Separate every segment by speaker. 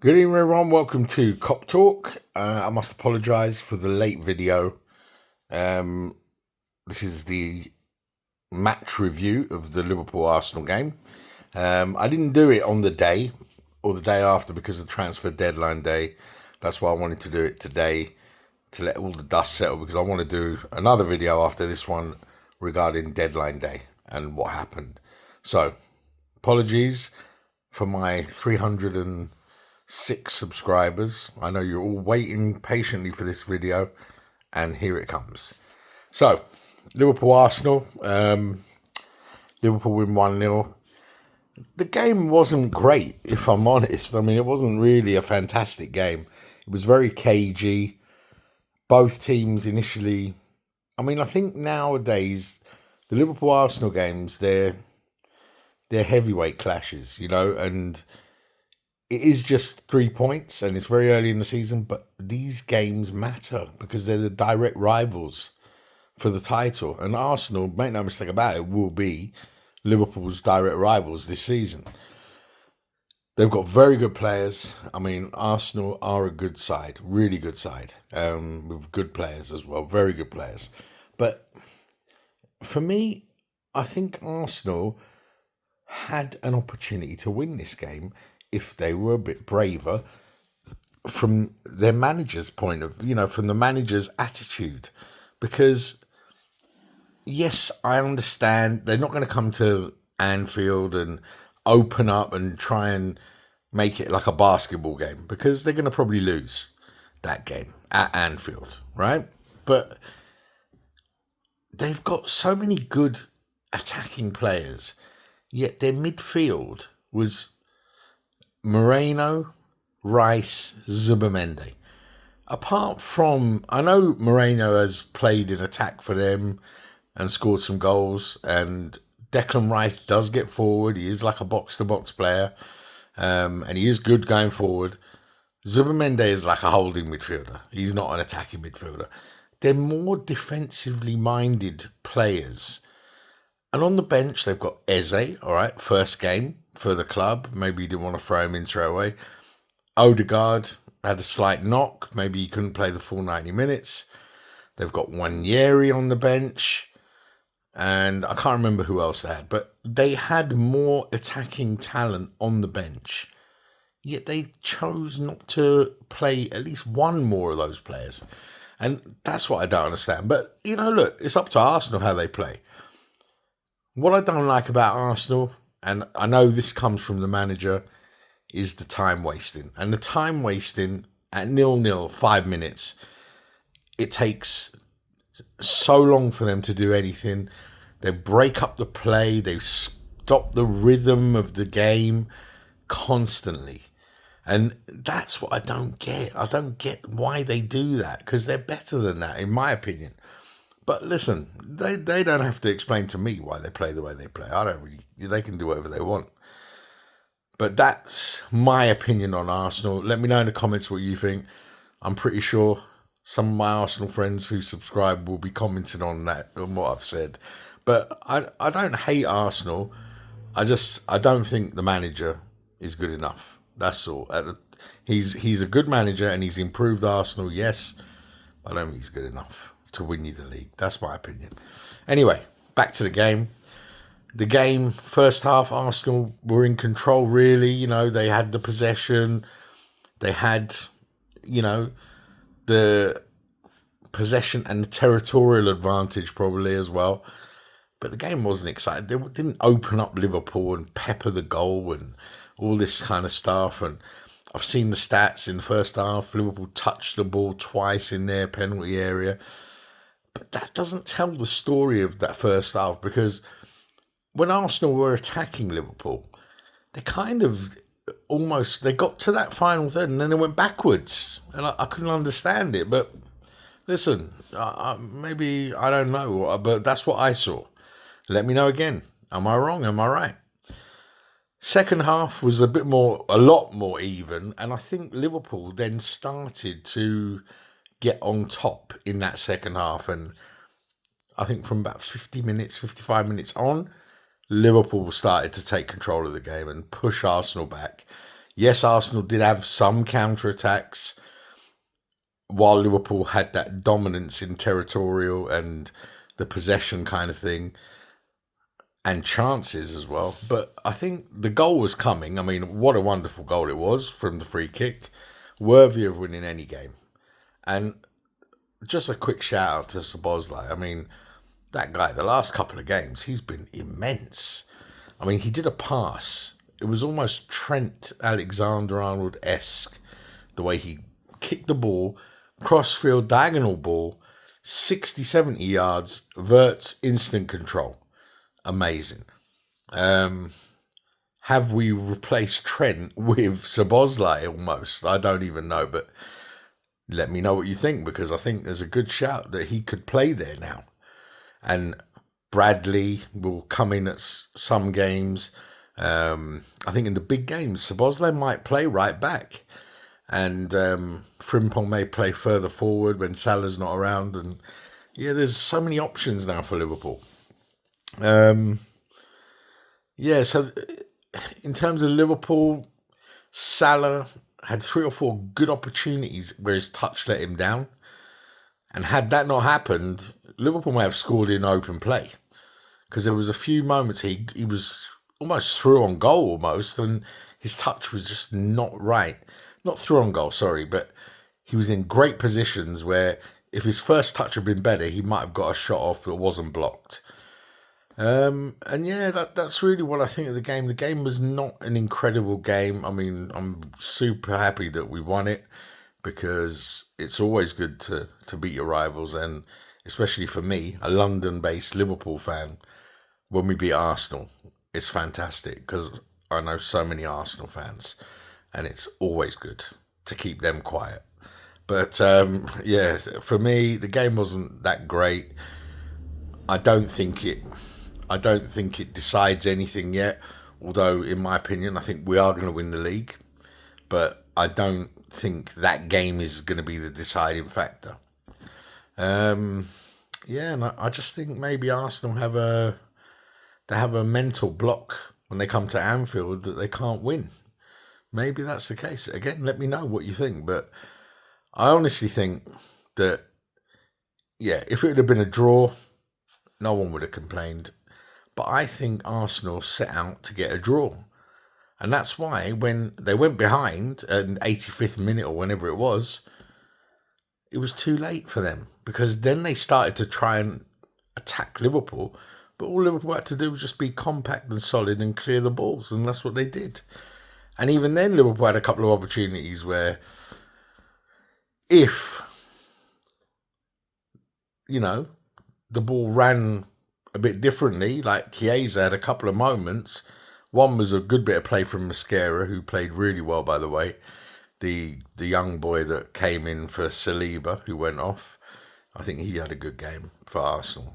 Speaker 1: Good evening, everyone. Welcome to Cop Talk. I must apologise for the late video. This is the match review of the Liverpool-Arsenal game. I didn't do it on the day or the day after because of transfer deadline day. That's why I wanted to do it today to let all the dust settle, because I want to do another video after this one regarding deadline day and what happened. So, apologies for my 306 subscribers. I know you're all waiting patiently for this video, and here it comes. So, Liverpool-Arsenal. Liverpool win 1-0. The game wasn't great, if I'm honest. I mean, it wasn't really a fantastic game. It was very cagey. Both teams initially... I mean, I think nowadays, the Liverpool-Arsenal games, they're heavyweight clashes, and it is just 3 points and it's very early in the season, but these games matter because they're the direct rivals for the title. And Arsenal, make no mistake about it, will be Liverpool's direct rivals this season. They've got very good players. I mean, Arsenal are a good side, really good side, with good players as well, very good players. But for me, I think Arsenal had an opportunity to win this game if they were a bit braver from their manager's point of, from the manager's attitude. Because, yes, I understand they're not going to come to Anfield and open up and try and make it like a basketball game, because they're going to probably lose that game at Anfield, right? But they've got so many good attacking players, yet their midfield was Moreno, Rice, Zubimendi. Apart from, I know Moreno has played in attack for them and scored some goals, and Declan Rice does get forward. He is like a box-to-box player, and he is good going forward. Zubimendi is like a holding midfielder. He's not an attacking midfielder. They're more defensively minded players. And on the bench, they've got Eze, all right, first game for the club. Maybe you didn't want to throw him in straight away. Odegaard had a slight knock. Maybe he couldn't play the full 90 minutes. They've got Wanyeri on the bench. And I can't remember who else they had. But they had more attacking talent on the bench. Yet they chose not to play at least one more of those players. And that's what I don't understand. But, look, it's up to Arsenal how they play. What I don't like about Arsenal, and I know this comes from the manager, is the time wasting. And the time wasting at 0-0, 5 minutes, it takes so long for them to do anything. They break up the play. They stop the rhythm of the game constantly. And that's what I don't get. I don't get why they do that, because they're better than that, in my opinion. But listen, they don't have to explain to me why they play the way they play. They can do whatever they want. But that's my opinion on Arsenal. Let me know in the comments what you think. I'm pretty sure some of my Arsenal friends who subscribe will be commenting on that, on what I've said. But I don't hate Arsenal. I don't think the manager is good enough. That's all. He's a good manager and he's improved Arsenal, yes. I don't think he's good enough to win you the league. That's my opinion. Anyway, back to the game. The game, first half, Arsenal were in control, really. They had the possession. They had, the possession and the territorial advantage probably as well. But the game wasn't exciting. They didn't open up Liverpool and pepper the goal and all this kind of stuff. And I've seen the stats in the first half. Liverpool touched the ball twice in their penalty area. But that doesn't tell the story of that first half, because when Arsenal were attacking Liverpool, they kind of they got to that final third and then they went backwards. And I couldn't understand it. But listen, maybe, I don't know, but that's what I saw. Let me know again. Am I wrong? Am I right? Second half was a lot more even. And I think Liverpool then started to get on top in that second half. And I think from about 50 minutes, 55 minutes on, Liverpool started to take control of the game and push Arsenal back. Yes, Arsenal did have some counter-attacks, while Liverpool had that dominance in territorial and the possession kind of thing, and chances as well. But I think the goal was coming. I mean, what a wonderful goal it was from the free kick, worthy of winning any game. And just a quick shout out to Szoboszlai. I mean, that guy, the last couple of games, he's been immense. I mean, he did a pass. It was almost Trent Alexander-Arnold-esque, the way he kicked the ball, crossfield, diagonal ball, 60, 70 yards, verts, instant control. Amazing. Have we replaced Trent with Szoboszlai almost? I don't even know, but let me know what you think, because I think there's a good shout that he could play there now. And Bradley will come in at some games. I think in the big games, Szoboszlai might play right back. And Frimpong may play further forward when Salah's not around. And yeah, there's so many options now for Liverpool. So in terms of Liverpool, Salah had 3 or 4 good opportunities where his touch let him down. And had that not happened, Liverpool may have scored in open play. Because there was a few moments he was almost through on goal almost, and his touch was just not right. Not through on goal, sorry, but he was in great positions where if his first touch had been better, he might have got a shot off that wasn't blocked. And yeah, that's really what I think of the game. The game was not an incredible game. I mean, I'm super happy that we won it, because it's always good to beat your rivals, and especially for me, a London-based Liverpool fan, when we beat Arsenal, it's fantastic, because I know so many Arsenal fans, and it's always good to keep them quiet. But for me, the game wasn't that great. I don't think it decides anything yet. Although, in my opinion, I think we are going to win the league. But I don't think that game is going to be the deciding factor. And I just think maybe Arsenal have a mental block when they come to Anfield that they can't win. Maybe that's the case. Again, let me know what you think. But I honestly think that, if it would have been a draw, no one would have complained. But I think Arsenal set out to get a draw. And that's why when they went behind at the 85th minute or whenever it was too late for them. Because then they started to try and attack Liverpool. But all Liverpool had to do was just be compact and solid and clear the balls. And that's what they did. And even then, Liverpool had a couple of opportunities where if, the ball ran a bit differently, like Chiesa had a couple of moments. One was a good bit of play from Mosquera, who played really well, by the way. The young boy that came in for Saliba, who went off. I think he had a good game for Arsenal.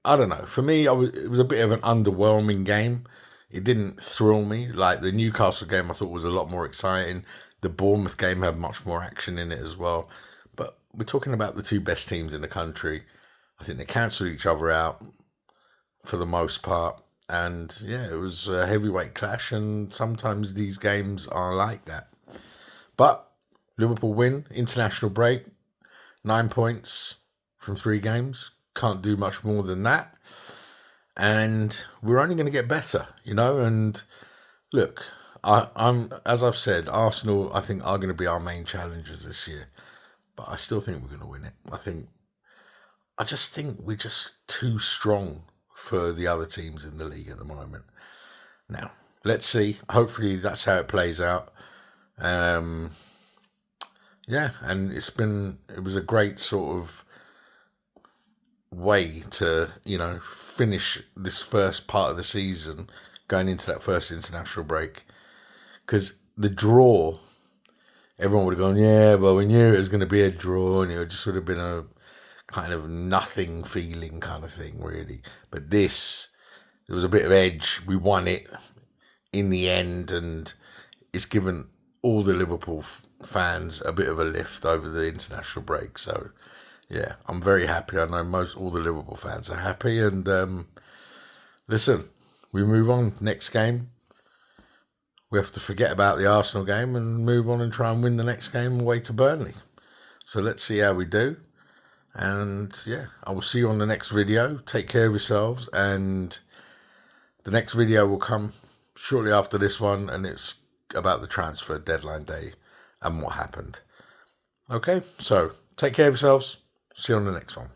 Speaker 1: I don't know. For me, it was a bit of an underwhelming game. It didn't thrill me. Like the Newcastle game, I thought was a lot more exciting. The Bournemouth game had much more action in it as well. But we're talking about the 2 best teams in the country. I think they cancelled each other out for the most part. And it was a heavyweight clash. And sometimes these games are like that. But Liverpool win, international break, 9 points from 3 games. Can't do much more than that. And we're only going to get better, and look, I'm as I've said, Arsenal, I think, are going to be our main challengers this year. But I still think we're going to win it. I just think we're just too strong for the other teams in the league at the moment. Now, let's see. Hopefully that's how it plays out. And it was a great sort of way to, finish this first part of the season going into that first international break. Because the draw, everyone would have gone, well, we knew it was going to be a draw, and it just would have been a kind of nothing feeling kind of thing, really. But there was a bit of edge. We won it in the end, and it's given all the Liverpool fans a bit of a lift over the international break. So, I'm very happy. I know all the Liverpool fans are happy, and listen, we move on. Next game, we have to forget about the Arsenal game and move on and try and win the next game away to Burnley. So let's see how we do. And yeah, I will see you on the next video. Take care of yourselves. And the next video will come shortly after this one. And it's about the transfer deadline day and what happened. Okay, so take care of yourselves. See you on the next one.